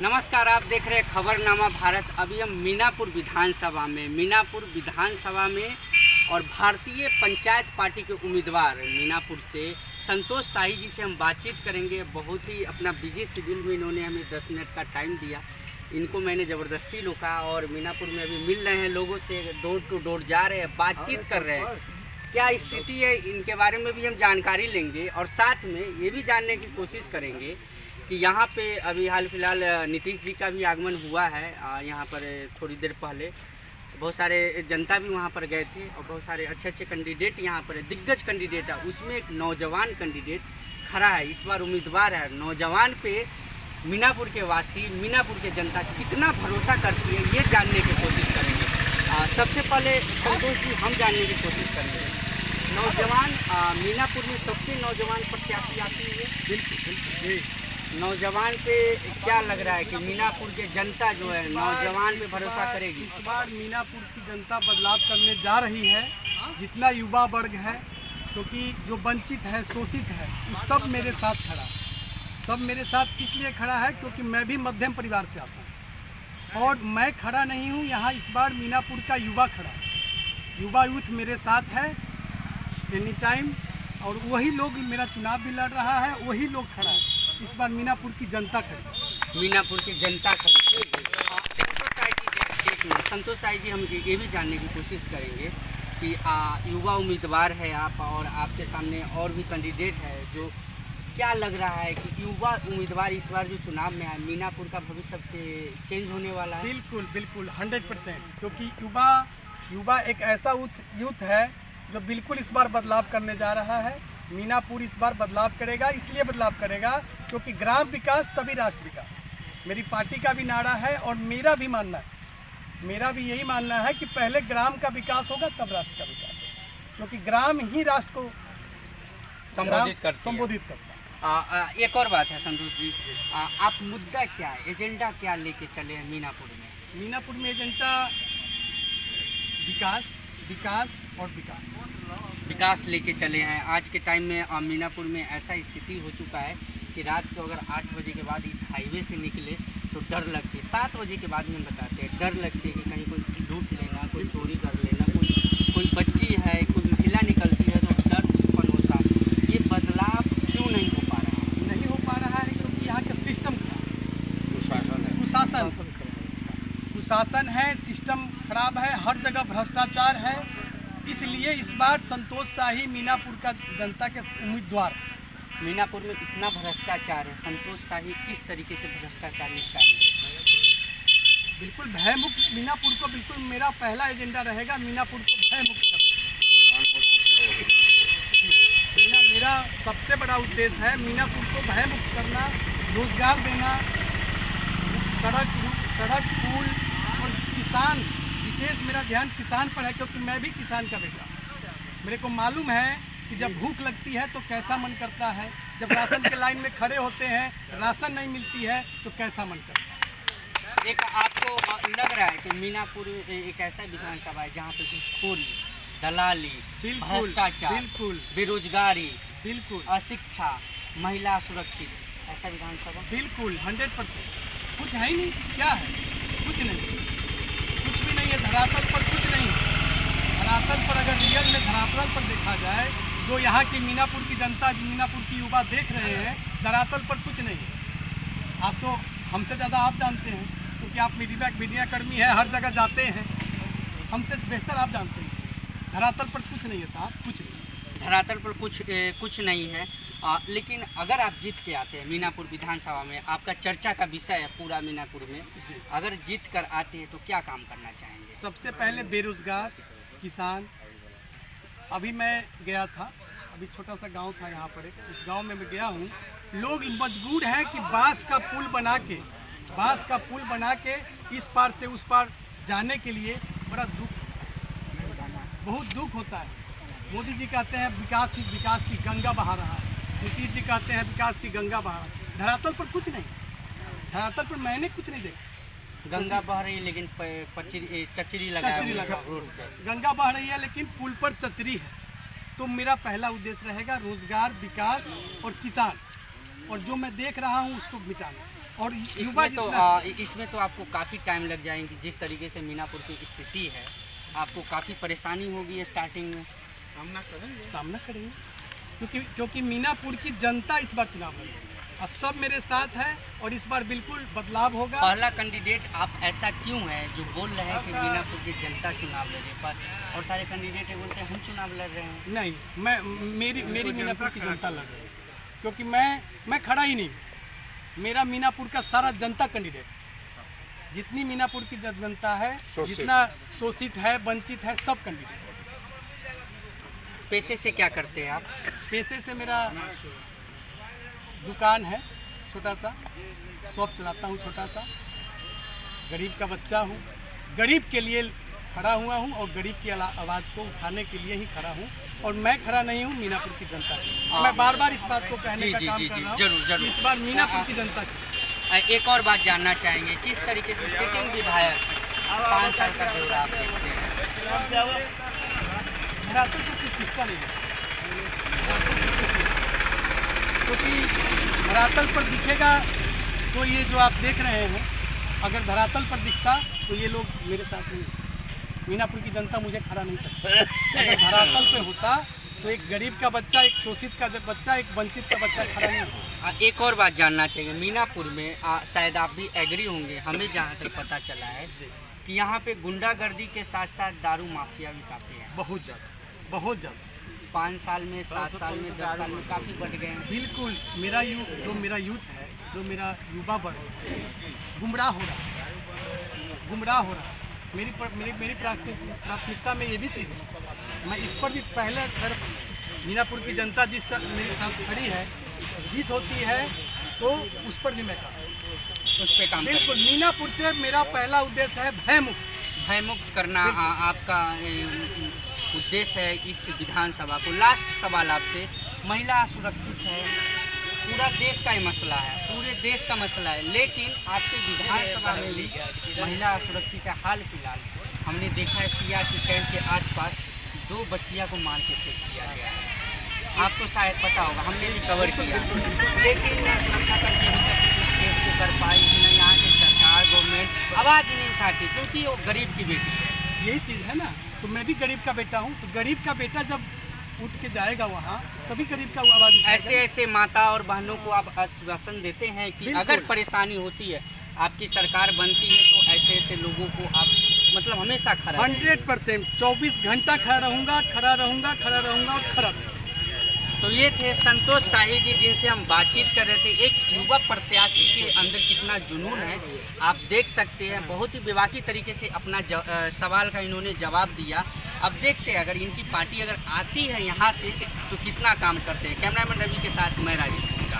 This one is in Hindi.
नमस्कार, आप देख रहे हैं खबरनामा भारत। अभी हम मीनापुर विधानसभा में और भारतीय पंचायत पार्टी के उम्मीदवार मीनापुर से संतोष शाही जी से हम बातचीत करेंगे। बहुत ही अपना बिजी शेड्यूल में इन्होंने हमें 10 मिनट का टाइम दिया। इनको मैंने ज़बरदस्ती रोका और मीनापुर में अभी मिल रहे हैं लोगों से, डोर टू डोर जा रहे हैं, बातचीत कर रहे हैं, क्या स्थिति है इनके बारे में भी हम जानकारी लेंगे और साथ में ये भी जानने की कोशिश करेंगे कि यहाँ पे अभी हाल फिलहाल नीतीश जी का भी आगमन हुआ है। यहाँ पर थोड़ी देर पहले बहुत सारे जनता भी वहाँ पर गए थे और बहुत सारे अच्छे कैंडिडेट यहाँ पर दिग्गज कैंडिडेट है। उसमें एक नौजवान कैंडिडेट खड़ा है, इस बार उम्मीदवार है। नौजवान पे मीनापुर के वासी, मीनापुर के जनता कितना भरोसा करती है, ये जानने की कोशिश करेंगे। सबसे पहले संतोष जी हम जानने की कोशिश करेंगे, नौजवान मीनापुर में सबसे नौजवान प्रत्याशी आती है। बिल्कुल नौजवान पे क्या लग रहा है कि मीनापुर के जनता जो है नौजवान पे भरोसा करेगी? इस बार मीनापुर की जनता बदलाव करने जा रही है। जितना युवा वर्ग है, क्योंकि जो वंचित है, शोषित है, वो सब मेरे साथ खड़ा है। सब मेरे साथ इसलिए खड़ा है क्योंकि मैं भी मध्यम परिवार से आता हूँ और मैं खड़ा नहीं हूँ यहाँ। इस बार मीनापुर का युवा खड़ा है, युवा यूथ मेरे साथ है एनी टाइम, और वही लोग मेरा चुनाव भी लड़ रहा है, वही लोग खड़ा है। इस बार मीनापुर की जनता खड़ी, मीनापुर की जनता खड़ी। संतोष शाही जी, हम ये भी जानने की कोशिश करेंगे कि युवा उम्मीदवार है आप और आपके सामने और भी कैंडिडेट है, जो क्या लग रहा है कि युवा उम्मीदवार इस बार जो चुनाव में है, मीनापुर का भविष्य चेंज होने वाला है? बिल्कुल 100%, क्योंकि युवा एक ऐसा यूथ है जो बिल्कुल इस बार बदलाव करने जा रहा है। मीनापुर इस बार बदलाव करेगा, इसलिए बदलाव करेगा क्योंकि ग्राम विकास तभी राष्ट्र विकास मेरी पार्टी का भी नारा है और मेरा भी भी यही मानना है कि पहले ग्राम का विकास होगा तब राष्ट्र का विकास होगा, क्योंकि ग्राम ही राष्ट्र को संबोधित करता है। एक और बात है संतोष जी, आप मुद्दा क्या है, एजेंडा क्या लेके चले हैं मीनापुर में? मीनापुर में एजेंडा विकास और विकास लेके चले हैं। आज के टाइम में मीनापुर में ऐसा स्थिति हो चुका है कि रात को अगर 8 बजे के बाद इस हाईवे से निकले तो डर लगती है। 7 बजे के बाद में बताते हैं डर लगती है कि कहीं कोई लूट लेना, कोई चोरी कर लेना, कोई बच्ची है, कोई महिला निकलती है तो डर उत्पन्न होता है। ये बदलाव क्यों नहीं हो पा रहा है? नहीं हो पा रहा है क्योंकि यहाँ का सिस्टम कुशासन है, सिस्टम खराब है, हर जगह भ्रष्टाचार है। इसलिए इस बार संतोष शाही मीनापुर का जनता के उम्मीदवार। मीनापुर में इतना भ्रष्टाचार है, संतोष शाही किस तरीके से भ्रष्टाचार निपटाएंगे? बिल्कुल भयमुक्त मीनापुर को, बिल्कुल मेरा पहला एजेंडा रहेगा मीनापुर को भयमुक्त करना। मेरा सबसे बड़ा उद्देश्य है मीनापुर को भयमुक्त करना, रोजगार देना, सड़क पुल और किसान, विशेष मेरा ध्यान किसान पर है क्योंकि मैं भी किसान का बेटा। मेरे को मालूम है कि जब भूख लगती है तो कैसा मन करता है, जब राशन के लाइन में खड़े होते हैं, राशन नहीं मिलती है तो कैसा मन करता है। एक आपको लग रहा है कि मीनापुर एक ऐसा विधानसभा है जहाँ पे घूसखोरी, दलाली, भ्रष्टाचार, बेरोजगारी, अशिक्षा, महिला सुरक्षित, ऐसा विधानसभा? बिल्कुल 100%। कुछ है ही नहीं, क्या है? कुछ भी नहीं है धरातल पर, कुछ नहीं है धरातल पर। अगर रियल में धरातल पर देखा जाए, जो यहाँ की मीनापुर की जनता, मीनापुर की युवा देख रहे हैं, धरातल पर कुछ नहीं है। आप तो हमसे ज़्यादा आप जानते हैं क्योंकि आप मीडिया कर्मी हैं, हर जगह जाते हैं, हमसे बेहतर आप जानते हैं। धरातल पर कुछ नहीं है साहब, कुछ नहीं। धरातल पर कुछ नहीं है। लेकिन अगर आप जीत के आते हैं मीनापुर विधानसभा में, आपका चर्चा का विषय है पूरा मीनापुर में, अगर जीत कर आते हैं तो क्या काम करना चाहेंगे? सबसे पहले बेरोजगार, किसान। अभी मैं गया था, अभी छोटा सा गांव था यहाँ पर, उस गांव में मैं गया हूँ। लोग मजबूर हैं कि बांस का पुल बना के इस पार से उस पार जाने के लिए बहुत दुख होता है। मोदी जी कहते हैं विकास की गंगा बहा रहा है, नीतीश जी कहते हैं विकास की गंगा बहा रहा है। धरातल पर कुछ नहीं, धरातल पर मैंने कुछ नहीं देखा। गंगा बह रही है लेकिन चचरी लगा, गंगा बह रही है लेकिन पुल पर चचरी है। तो मेरा पहला उद्देश्य रहेगा रोजगार, विकास और किसान, और जो मैं देख रहा हूँ उसको मिटाना। और युवा इसमें तो जितना इसमें तो आपको काफ़ी टाइम लग जाएंगे। जिस तरीके से मीनापुर की स्थिति है, आपको काफ़ी परेशानी होगी स्टार्टिंग में। सामना करेंगे, क्योंकि मीनापुर की जनता इस बार चुनाव लड़ रही है और सब मेरे साथ है और इस बार बिल्कुल बदलाव होगा। पहला कैंडिडेट आप ऐसा क्यों है जो बोल रहे हैं कि मीनापुर की जनता चुनाव लड़े, पर और सारे कैंडिडेट है बोलते हैं हम चुनाव लड़ रहे हैं? नहीं, मेरी मीनापुर की जनता लड़ रही है, क्योंकि मैं खड़ा ही नहीं, मेरा मीनापुर का सारा जनता कैंडिडेट, जितनी मीनापुर की जनता है, जितना शोषित है, वंचित है, सब कैंडिडेट। पैसे से क्या करते हैं आप? पैसे से मेरा दुकान है, छोटा सा शॉप चलाता हूँ, छोटा सा, गरीब का बच्चा हूँ, गरीब के लिए खड़ा हुआ हूँ और गरीब की आवाज़ को उठाने के लिए ही खड़ा हूँ। और मैं खड़ा नहीं हूँ, मीनापुर की जनता है। मैं बार बार इस बात को कहने का काम कर रहा हूँ, जरूर। इस बार मीनापुर की जनता एक और बात जानना चाहेंगे, किस तरीके से सिटिंग विधायक 5 साल का ब्यौरा आप देखते हैं? धरातल तो कुछ दिखता नहीं है, क्योंकि धरातल पर दिखेगा तो ये जो आप देख रहे हैं, अगर धरातल पर दिखता तो ये लोग मेरे साथ नहीं, मीनापुर की जनता मुझे खड़ा नहीं करती। अगर धरातल पे होता तो एक गरीब का बच्चा, एक शोषित का बच्चा, एक वंचित का बच्चा खड़ा नहीं होता। एक और बात जानना चाहिए, मीनापुर में शायद आप भी एग्री होंगे, हमें जहाँ तक पता चला है कि यहाँ पे गुंडागर्दी के साथ साथ दारू माफिया भी काफ़ी है। बहुत ज़्यादा 5 साल में, 7 साल में, 10 साल में काफ़ी बढ़ गए हैं। बिल्कुल। मेरा यूथ है, जो मेरा युवा वर्ग है, गुमराह हो रहा है। मेरी प्राथमिकता में ये भी चीज़ है, मैं इस पर भी पहले, अगर मीनापुर की जनता जिस मेरे साथ खड़ी है, जीत होती है तो उस पर भी मैं उस पर काम बिल्कुल। मीनापुर से मेरा पहला उद्देश्य है भयमुक्त करना आपका उद्देश्य है इस विधानसभा को। लास्ट सवाल आपसे, महिला असुरक्षित है, पूरा देश का ही मसला है, पूरे देश का मसला है, लेकिन आपके विधानसभा में भी महिला असुरक्षित है। हाल फिलहाल हमने देखा है सीआरपी कैंप के आसपास 2 बच्चियां को मार के फेंक दिया गया है। आपको शायद पता होगा, हमने भी कवर किया, लेकिन सुरक्षा करके अभी तक इस केस को कर पाई नहीं। यहाँ की सरकार, गवर्नमेंट आवाज़ नहीं उठाती, क्योंकि वो गरीब की बेटी है। यही चीज़ है ना, तो मैं भी गरीब का बेटा हूँ, तो गरीब का बेटा जब उठ के जाएगा वहाँ, तभी गरीब का आवाज़ उठाएगा। ऐसे माता और बहनों को आप आश्वासन देते हैं कि अगर परेशानी होती है, आपकी सरकार बनती है, तो ऐसे लोगों को आप मतलब हमेशा खड़ा 100% 24 घंटा खड़ा रहूँगा और तो ये थे संतोष शाही जी, जिनसे हम बातचीत कर रहे थे। एक युवा प्रत्याशी के अंदर कितना जुनून है आप देख सकते हैं। बहुत ही बेबाकी तरीके से अपना सवाल का इन्होंने जवाब दिया। अब देखते हैं अगर इनकी पार्टी अगर आती है यहाँ से तो कितना काम करते हैं। कैमरामैन रवि के साथ मैं राजीव गुप्ता।